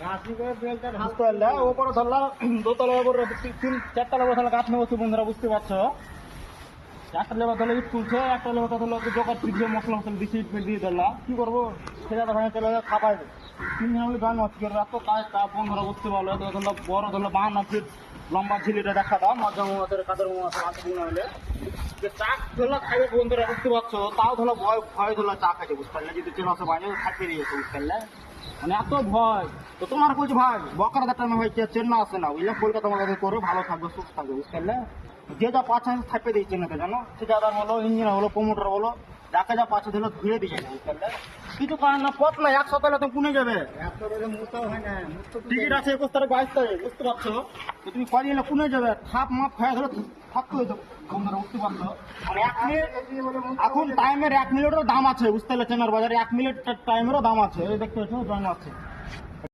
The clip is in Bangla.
বুঝতে পারলে ওপরে ধরলাম দোতলা ওপরে 3-4 বছর গাছ নেবো বন্ধুরা, বুঝতে পারছো। একটা লেবার ধরলে ইট তুলছে, একটা লেবার ধরলো জোগাড় দিয়ে মশলা বেশি ইট দিয়ে ধরলাম, কি করবো সেটা ভাঙে চলে খাপাই 3 দিন হলে গান মাছ করবে, এত কাজ তা বন্ধুরা, বুঝতে পারলো। ধরলো বড় ধরলো 52 ফিট লম্বা ঝিলিটা দেখা দাও, মজা মাছের কাদের মাছ হলে চা ধরলো খাইবে বন্ধুরা, বুঝতে পারছো। তাও ধরলো ভয় ভয় ধরলো চা খাইতে, বুঝতে পারলে। যদি চেনা আসে বাইরে খাইতে দিয়েছে, বুঝতে পারলে, মানে এত ভয়। তো তোমার বলছি ভাই বকার দেখা না ভাই, চেন্না আসে না বুঝলে, কলকাতা মতো করে ভালো থাকবে, সুস্থ থাকবে, বুঝতে পারলে। যে যা পাচ্ছে থাকবে দিয়ে চেনাতে জানো, ঠিকাদার হলো, ইঞ্জিনিয়ার হলো, প্রমোটার হলো, যাকে যা পাচ্ছে ধরো ধুয়ে দিয়ে যাবে, বুঝতে পারলে। কিছু কারণ না, পথ না 1 সপ্তাহে তো পুনে যাবে। টিকিট আছে 21 তারিখ 22 তারিখ, বুঝতে পারছো। তো তুমি কদিন এলে পুনে যাবে, থাপ মাপ খায় ধরো থাকতে হইতো বন্ধুরা, বুঝতে পারছো। মানে 1 মিনিট এখন টাইমের 1 মিনিটেরও দাম আছে, বুঝতে পারলে। চেনার বাজারে 1 মিনিট টাইমেরও দাম আছে, এই দেখতে পাচ্ছ জয়েন আছে।